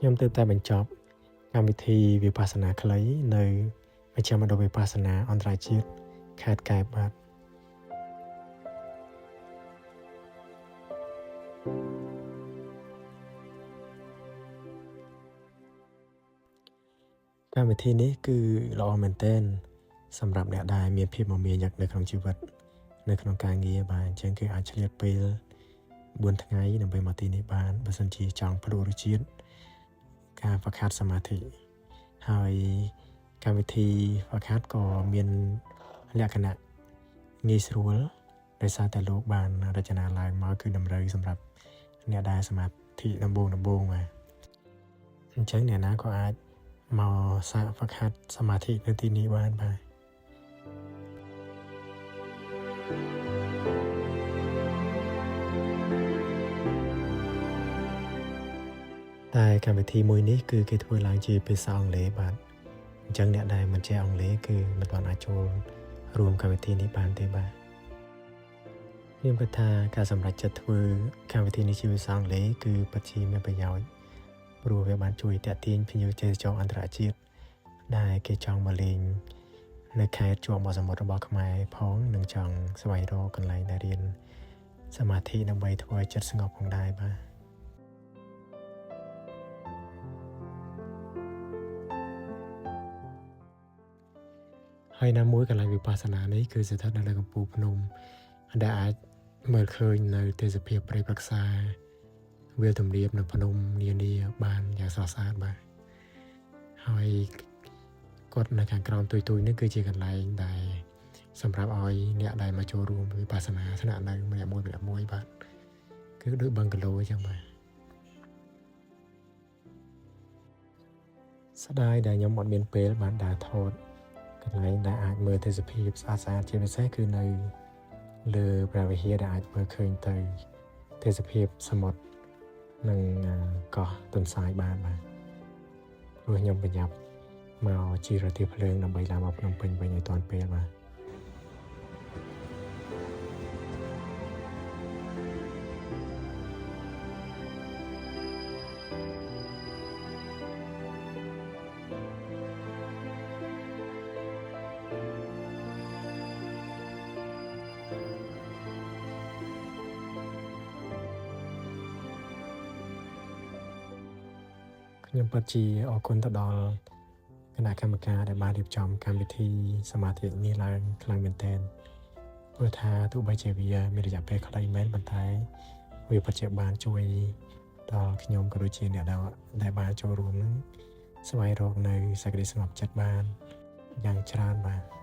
ខ្ញុំទើបតែបញ្ចប់កម្មវិធីវិបស្សនាខ្លីនៅមជ្ឈមណ្ឌលវិបស្សនាអន្តរជាតិខេត្តកែបបាទកម្មវិធីនេះគឺល្អមែនទែនសម្រាប់អ្នកដែលមានភាពមមាញឹកនៅក្នុងជីវិតនៅក្នុងការងារបាទអញ្ចឹងគឺអាចឆ្លៀតពេល4ថ្ងៃដើម្បីមកទីនេះបានបើសិនជាចង់ផ្ដួលរសជាតិការហ្វឹកហាត់សមាធិហើយកម្មវិធីហ្វឹកហាត់ក៏មានលក្ខណៈងាយស្រួលដោយសារតែលោកបានរចនាឡើងមកគឺតម្រូវសម្រាប់អ្នកដែលសមាធិដំបូងបាទអញ្ចឹងអ្នកណាក៏អាចមកសាកហ្វឹកហាត់សមាធិនៅទីនេះបានបាទតែកម្មវិធីមួយនេះគឺគេធ្វើឡើងជាភាសាអង់គ្លេសបាទអញ្ចឹងអ្នកដែលមិនចេះអង់គ្លេសគឺមិនទាន់អាចចូលរួមកម្មវិធីនេះបានទេបាទខ្ញុំគិតថាការសម្រេចចិត្តធ្វើកម្មវិធីនេះជាភាសាអង់គ្លេសគឺពិតជាមានប្រយោជន៍ព្រោះវាបានជួយទាក់ទាញភ្ញៀវទេសចរអន្តរជាតិដែលគេចង់មកលេងនៅខេត្តជាប់មាត់សមុទ្ររបស់ខ្មែរផងនិងចង់ស្វែងរកកន្លែងដែលរៀនសមាធិដើម្បីធ្វើឲ្យចិត្តស្ងប់ផងដែរបាទហើយណាមួយកន្លែងវិបស្សនានេះគឺស្ថិតនៅលើកំពូលភ្នំដែលអាចមើលឃើញនៅទេសភាពព្រៃព្រឹក្សាវាលទំនាបនៅភ្នំនានាបានយ៉ាងស្រស់ស្អាតបាទហើយគាត់នៅខាងក្រោមទុយនេះគឺជាកន្លែងដែលសម្រាប់ឲ្យអ្នកដែលមកចូលរួមវិបស្សនាស្នាក់នៅម្នាក់មួយបាទគឺដូចបឹងកាឡូអញ្ចឹងបាទស្ដាយដែលខ្ញុំអត់មានពេលបានដើរថតកន្លែងដែលអាចមើលទេសភាពស្អាតជាពិសេសគឺនៅលើព្រះវិហារដែលអាចមើលឃើញទៅទេសភាពសមុទ្រនិងកោះទន្សាយបានបាទព្រោះខ្ញុំប្រញាប់មកជិះរថយន្តភ្លើងដើម្បីឡើងមកភ្នំពេញវិញឲ្យទាន់ពេលបាទខ្ញុំពិតជាអរគុណទៅដល់គណៈកម្មការដែលបានរៀបចំកម្មវិធីសមាធិនេះឡើងខ្លាំងមែនទែនព្រោះថាទោះបីជាវាមានរយៈពេលខ្លីមែនប៉ុន្តែវាពិតជាបានជួយដល់ខ្ញុំក៏ដូចជាអ្នកដែលបានចូលរួមនឹងស្វែងរកនៅសេចក្តីស្ងប់ចិត្តបានយ៉ាងច្រើនបាទ